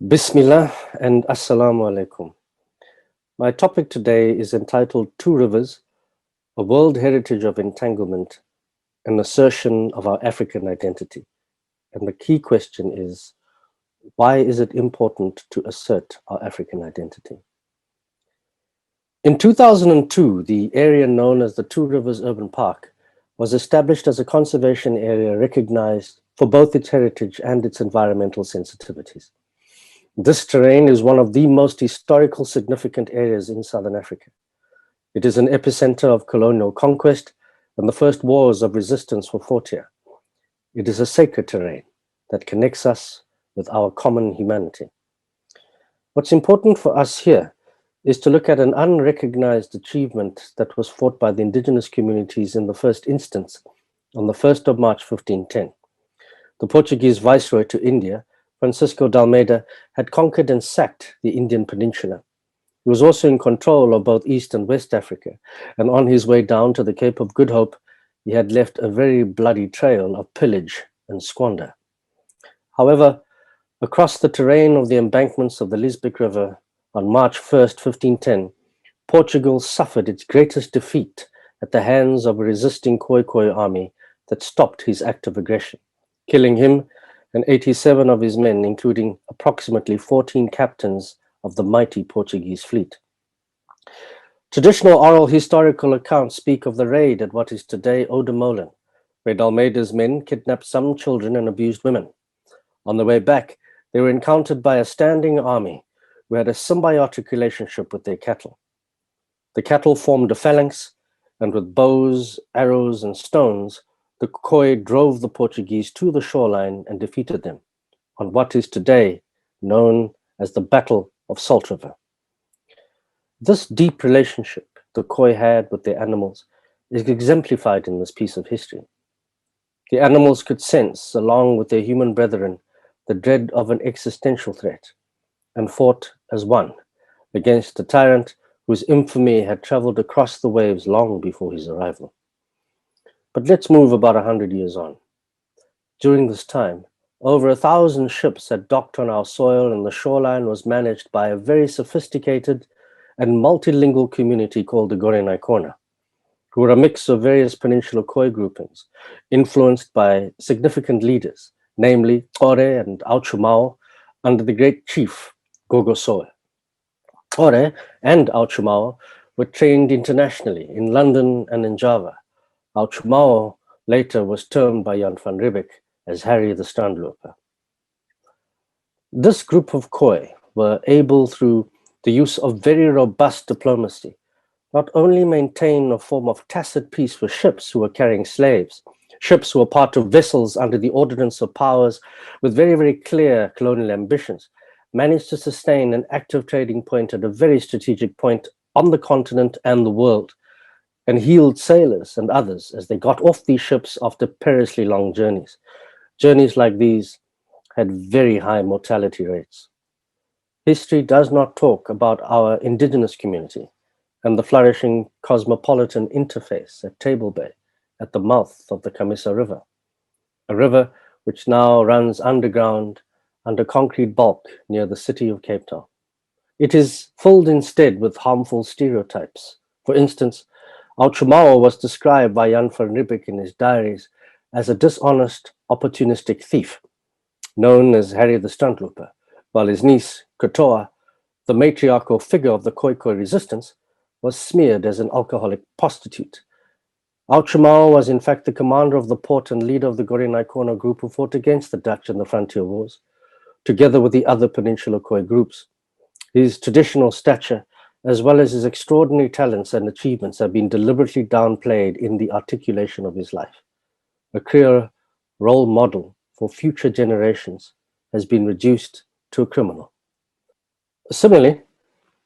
Bismillah and Assalamu alaikum. My topic today is entitled Two Rivers, a World Heritage of Entanglement, an Assertion of Our African Identity. And the key question is, why is it important to assert our African identity? In 2002, the area known as the Two Rivers Urban Park was established as a conservation area recognized for both its heritage and its environmental sensitivities. This terrain is one of the most historical significant areas in Southern Africa. It is an epicenter of colonial conquest, and the first wars of resistance were fought here. It is a sacred terrain that connects us with our common humanity. What's important for us here is to look at an unrecognized achievement that was fought by the indigenous communities in the first instance on the 1st of March 1510. The Portuguese viceroy to India, Francisco de Almeida, had conquered and sacked the Indian peninsula. He was also in control of both East and West Africa, and on his way down to the Cape of Good Hope, he had left a very bloody trail of pillage and squander. However, across the terrain of the embankments of the Lisbek River on March 1st, 1510, Portugal suffered its greatest defeat at the hands of a resisting Khoi army that stopped his act of aggression, killing him and 87 of his men, including approximately 14 captains of the mighty Portuguese fleet. Traditional oral historical accounts speak of the raid at what is today Odemolen, where Dalmeida's men kidnapped some children and abused women. On the way back, they were encountered by a standing army who had a symbiotic relationship with their cattle. The cattle formed a phalanx, and with bows, arrows, and stones, the Khoi drove the Portuguese to the shoreline and defeated them on what is today known as the Battle of Salt River. This deep relationship the Khoi had with their animals is exemplified in this piece of history. The animals could sense, along with their human brethren, the dread of an existential threat and fought as one against a tyrant whose infamy had traveled across the waves long before his arrival. But let's move about 100 years on. During this time, over 1,000 ships had docked on our soil, and the shoreline was managed by a very sophisticated and multilingual community called the Gorenaikona, who were a mix of various peninsular Khoi groupings, influenced by significant leaders, namely Ore and Auchumao, under the great chief Gogosoe. Ore and Auchumao were trained internationally in London and in Java. Auchumao later was termed by Jan van Riebeeck as Harry the Strandloper. This group of Khoi were able, through the use of very robust diplomacy, not only maintain a form of tacit peace with ships who were carrying slaves, ships who were part of vessels under the ordinance of powers with very, very clear colonial ambitions, managed to sustain an active trading point at a very strategic point on the continent and the world, and healed sailors and others as they got off these ships after perilously long journeys. Journeys like these had very high mortality rates. History does not talk about our indigenous community and the flourishing cosmopolitan interface at Table Bay, at the mouth of the Kamisa River, a river which now runs underground under concrete bulk near the city of Cape Town. It is filled instead with harmful stereotypes. For instance, Auchumao was described by Jan van Riebeeck in his diaries as a dishonest, opportunistic thief, known as Harry the Strandloper, while his niece, Kotoa, the matriarchal figure of the Khoi resistance, was smeared as an alcoholic prostitute. Auchumao was in fact the commander of the port and leader of the Gorenaikona group who fought against the Dutch in the frontier wars, together with the other peninsular Khoi groups. His traditional stature, as well as his extraordinary talents and achievements, have been deliberately downplayed in the articulation of his life. A clear role model for future generations has been reduced to a criminal. Similarly,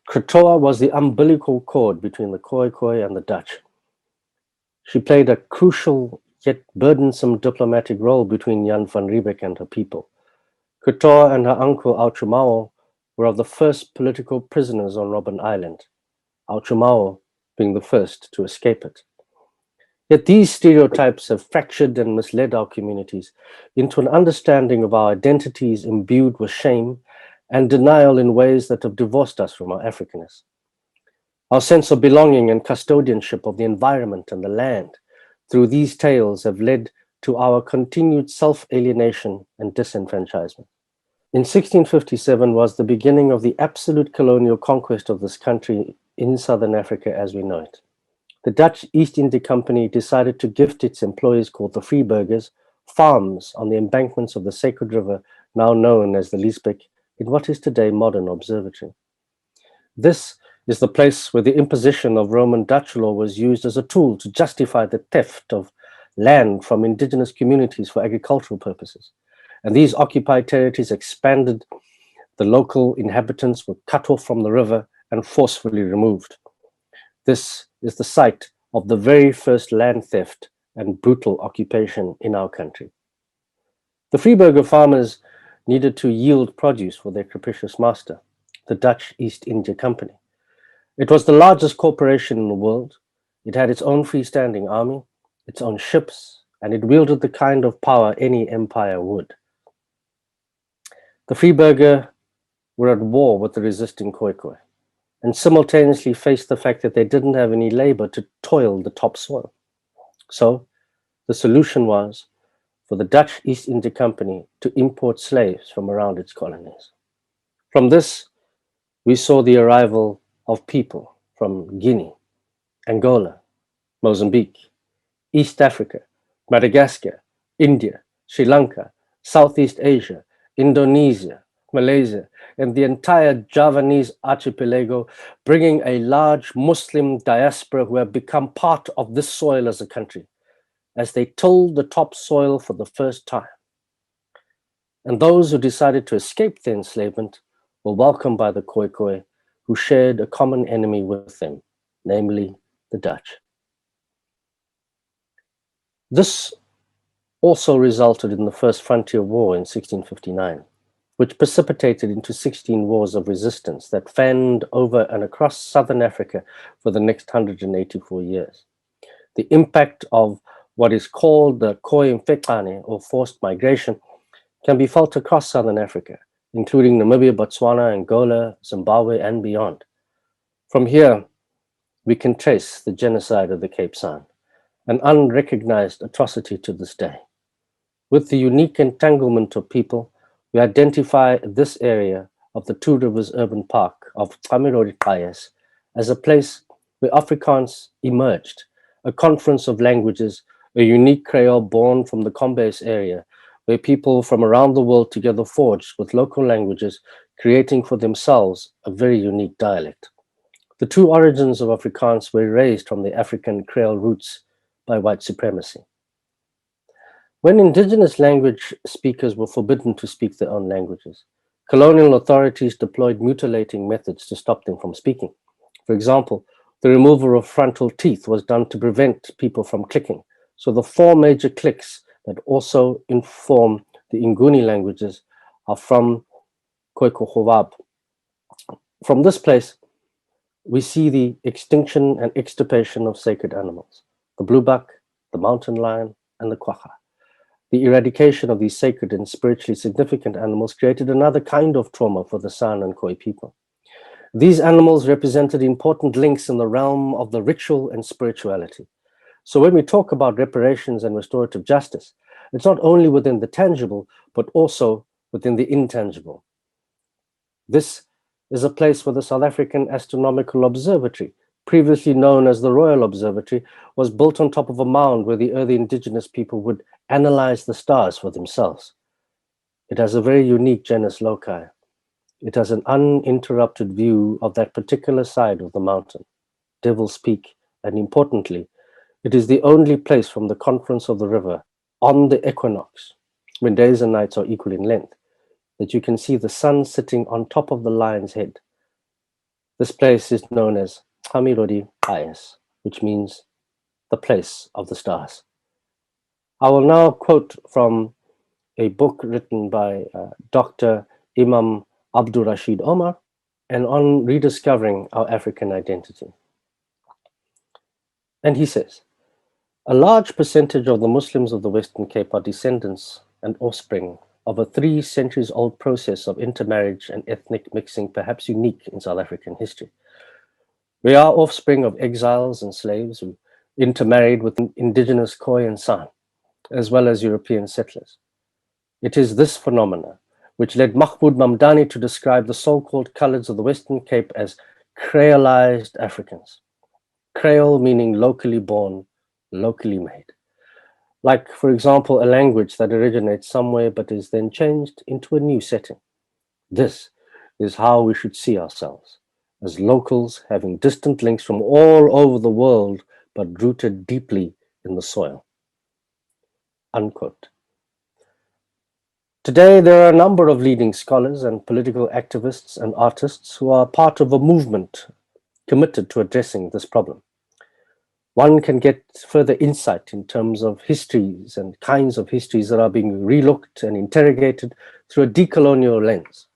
Kotoa was the umbilical cord between the Khoi and the Dutch. She played a crucial yet burdensome diplomatic role between Jan van Riebeeck and her people. Kotoa and her uncle Auchumao were of the first political prisoners on Robben Island, Auchumao being the first to escape it. Yet these stereotypes have fractured and misled our communities into an understanding of our identities imbued with shame and denial in ways that have divorced us from our Africanness. Our sense of belonging and custodianship of the environment and the land through these tales have led to our continued self-alienation and disenfranchisement. In 1657 was the beginning of the absolute colonial conquest of this country in Southern Africa as we know it. The Dutch East India Company decided to gift its employees, called the Freeburgers, farms on the embankments of the sacred river, now known as the Liesbeek, in what is today modern observatory. This is the place where the imposition of Roman Dutch law was used as a tool to justify the theft of land from indigenous communities for agricultural purposes. And these occupied territories expanded. The local inhabitants were cut off from the river and forcefully removed. This is the site of the very first land theft and brutal occupation in our country. The Freeburger farmers needed to yield produce for their capricious master, the Dutch East India Company. It was the largest corporation in the world. It had its own freestanding army, its own ships, and it wielded the kind of power any empire would. The Freeburger were at war with the resisting Khoikhoi and simultaneously faced the fact that they didn't have any labor to toil the topsoil. So the solution was for the Dutch East India Company to import slaves from around its colonies. From this, we saw the arrival of people from Guinea, Angola, Mozambique, East Africa, Madagascar, India, Sri Lanka, Southeast Asia, Indonesia, Malaysia, and the entire Javanese archipelago, bringing a large Muslim diaspora who have become part of this soil as a country, as they tilled the topsoil for the first time. And those who decided to escape their enslavement were welcomed by the Khoikhoi, who shared a common enemy with them, namely the Dutch. This also resulted in the First Frontier War in 1659, which precipitated into 16 wars of resistance that fanned over and across southern Africa for the next 184 years. The impact of what is called the Khoi Mfecane, or forced migration, can be felt across southern Africa, including Namibia, Botswana, Angola, Zimbabwe, and beyond. From here, we can trace the genocide of the Cape San, an unrecognized atrocity to this day. With the unique entanglement of people, we identify this area of the Two Rivers Urban Park of Tauriq Jenkins as a place where Afrikaans emerged, a conference of languages, a unique Creole born from the Combes area, where people from around the world together forged with local languages, creating for themselves a very unique dialect. The true origins of Afrikaans were erased from the African Creole roots by white supremacy. When indigenous language speakers were forbidden to speak their own languages, colonial authorities deployed mutilating methods to stop them from speaking. For example, the removal of frontal teeth was done to prevent people from clicking. So the four major clicks that also inform the Nguni languages are from Khoikhoi. From this place, we see the extinction and extirpation of sacred animals, the bluebuck, the mountain lion, and the quagga. The eradication of these sacred and spiritually significant animals created another kind of trauma for the San and Khoi people. These animals represented important links in the realm of the ritual and spirituality. So when we talk about reparations and restorative justice, it's not only within the tangible, but also within the intangible. This is a place where the South African Astronomical Observatory, previously known as the Royal Observatory, was built on top of a mound where the early indigenous people would analyze the stars for themselves. It has a very unique genus loci. It has an uninterrupted view of that particular side of the mountain, Devil's Peak, and importantly, it is the only place from the confluence of the river on the equinox, when days and nights are equal in length, that you can see the sun sitting on top of the lion's head. This place is known as Tauriq Jenkins, which means the place of the stars. I will now quote from a book written by Dr. Imam Abdul Rashid Omar, and on rediscovering our African identity. And he says, a large percentage of the Muslims of the Western Cape are descendants and offspring of a 3 centuries old process of intermarriage and ethnic mixing, perhaps unique in South African history. We are offspring of exiles and slaves who intermarried with indigenous Khoi and San, as well as European settlers. It is this phenomena which led Mahmoud Mamdani to describe the so-called colours of the Western Cape as creolized Africans. Creole meaning locally born, locally made. Like, for example, a language that originates somewhere but is then changed into a new setting. This is how we should see ourselves, as locals having distant links from all over the world but rooted deeply in the soil. Unquote. Today, there are a number of leading scholars and political activists and artists who are part of a movement committed to addressing this problem. One can get further insight in terms of histories and kinds of histories that are being relooked and interrogated through a decolonial lens.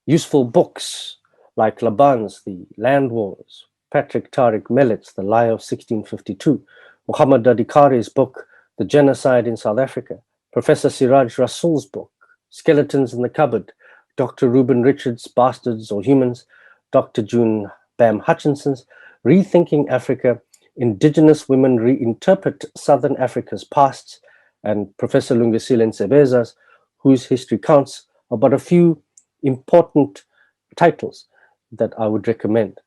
Useful books like Laban's The Land Wars, Patrick Tauriq Mellett's The Lie of 1652, Muhammad Dadikari's book The Genocide in South Africa, Professor Siraj Rasul's book Skeletons in the Cupboard, Dr. Reuben Richards' Bastards or Humans, Dr. June Bam Hutchinson's Rethinking Africa, Indigenous Women Reinterpret Southern Africa's Pasts, and Professor Lungisile Nsebeza's Whose History Counts are but a few important titles that I would recommend.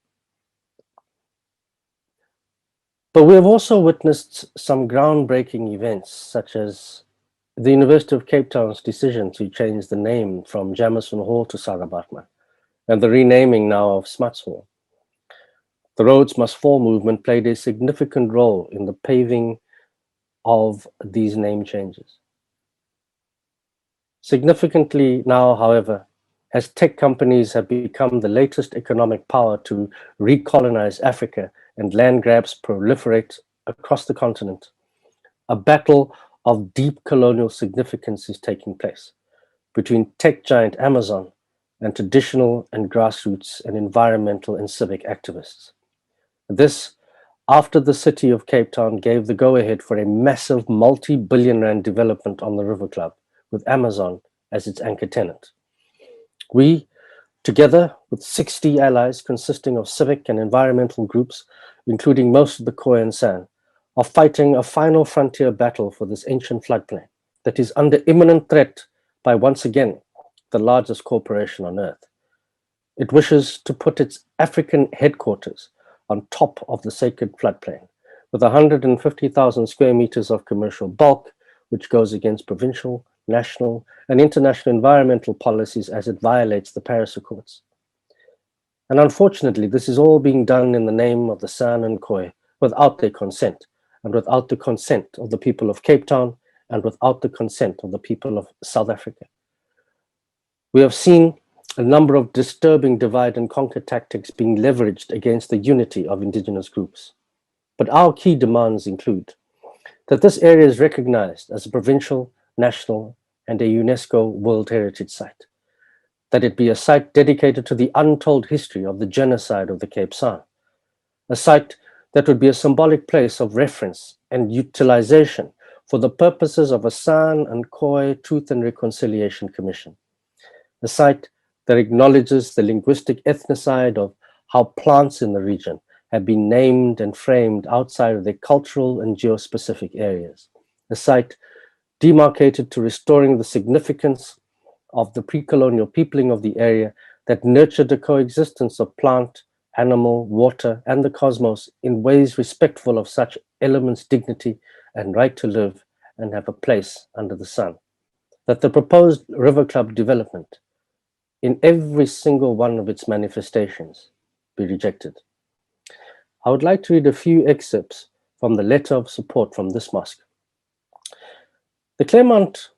But we have also witnessed some groundbreaking events, such as the University of Cape Town's decision to change the name from Jameson Hall to Sarabatman, and the renaming now of Smuts Hall. The Rhodes Must Fall movement played a significant role in the paving of these name changes. Significantly now, however, as tech companies have become the latest economic power to recolonize Africa and land grabs proliferate across the continent, a battle of deep colonial significance is taking place between tech giant Amazon and traditional and grassroots and environmental and civic activists. This, after the city of Cape Town gave the go-ahead for a massive multi-billion rand development on the River Club, with Amazon as its anchor tenant. We, together with 60 allies consisting of civic and environmental groups, including most of the Khoi and San, are fighting a final frontier battle for this ancient floodplain that is under imminent threat by, once again, the largest corporation on earth. It wishes to put its African headquarters on top of the sacred floodplain, with 150,000 square meters of commercial bulk, which goes against provincial, national, and international environmental policies as it violates the Paris Accords. And unfortunately, this is all being done in the name of the San and Khoi, without their consent, and without the consent of the people of Cape Town, and without the consent of the people of South Africa. We have seen a number of disturbing divide and conquer tactics being leveraged against the unity of indigenous groups. But our key demands include that this area is recognized as a provincial, national, and a UNESCO World Heritage Site, that it be a site dedicated to the untold history of the genocide of the Cape San, a site that would be a symbolic place of reference and utilization for the purposes of a San and Khoi Truth and Reconciliation Commission, a site that acknowledges the linguistic ethnocide of how plants in the region have been named and framed outside of their cultural and geospecific areas, a site demarcated to restoring the significance of the pre-colonial peopling of the area that nurtured the coexistence of plant, animal, water, and the cosmos in ways respectful of such elements' dignity and right to live and have a place under the sun. That the proposed River Club development, in every single one of its manifestations, be rejected. I would like to read a few excerpts from the letter of support from this mosque. The Claremont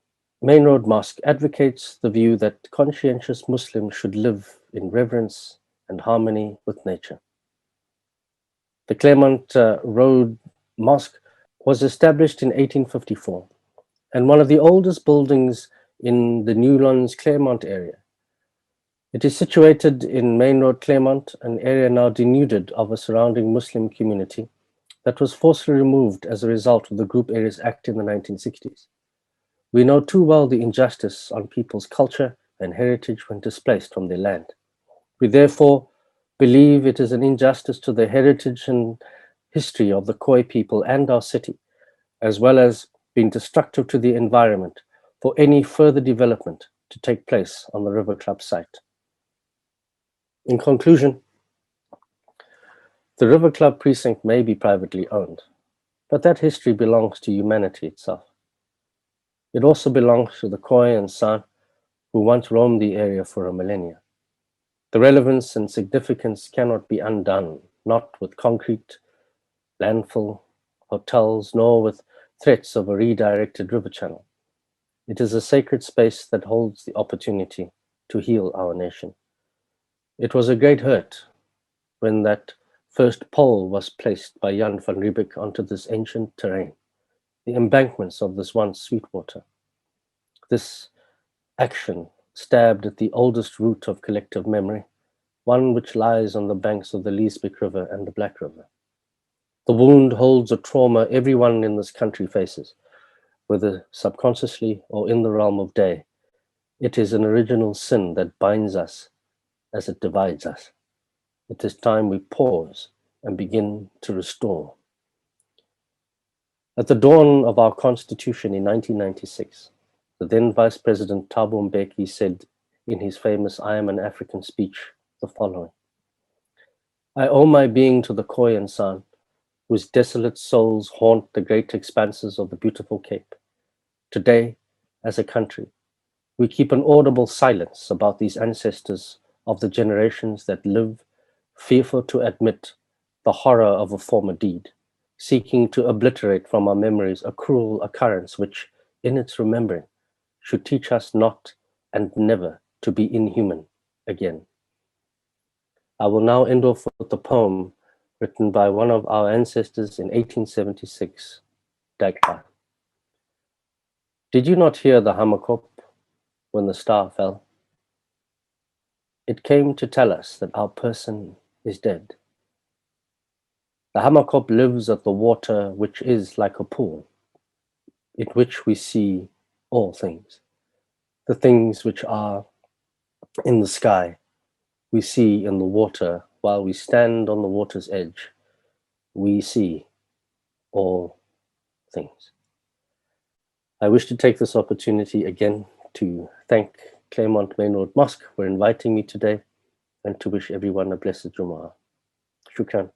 Main Road Mosque advocates the view that conscientious Muslims should live in reverence and harmony with nature. The Claremont Road Mosque was established in 1854 and one of the oldest buildings in the Newlands Claremont area. It is situated in Main Road Claremont, an area now denuded of a surrounding Muslim community that was forcibly removed as a result of the Group Areas Act in the 1960s. We know too well the injustice on people's culture and heritage when displaced from their land. We therefore believe it is an injustice to the heritage and history of the Khoi people and our city, as well as being destructive to the environment for any further development to take place on the River Club site. In conclusion, the River Club precinct may be privately owned, but that history belongs to humanity itself. It also belongs to the Khoi and San who once roamed the area for a millennia. The relevance and significance cannot be undone, not with concrete, landfill, hotels, nor with threats of a redirected river channel. It is a sacred space that holds the opportunity to heal our nation. It was a great hurt when that first pole was placed by Jan van Riebeck onto this ancient terrain, the embankments of this once Sweetwater. This action stabbed at the oldest root of collective memory, one which lies on the banks of the Liesbeek River and the Black River. The wound holds a trauma everyone in this country faces, whether subconsciously or in the realm of day. It is an original sin that binds us as it divides us. It is time we pause and begin to restore. At the dawn of our Constitution in 1996, the then Vice President Thabo Mbeki said in his famous I Am an African speech the following: I owe my being to the Khoi and San, whose desolate souls haunt the great expanses of the beautiful Cape. Today, as a country, we keep an audible silence about these ancestors of the generations that live, fearful to admit the horror of a former deed, seeking to obliterate from our memories a cruel occurrence which, in its remembering, should teach us not and never to be inhuman again. I will now end off with a poem written by one of our ancestors in 1876, Dagba. Did you not hear the Hamakop when the star fell? It came to tell us that our person is dead. The Hamakop lives at the water which is like a pool, in which we see all things. The things which are in the sky, we see in the water while we stand on the water's edge. We see all things. I wish to take this opportunity again to thank Claremont Maynard Mosque for inviting me today and to wish everyone a blessed Jumu'ah. Shukran.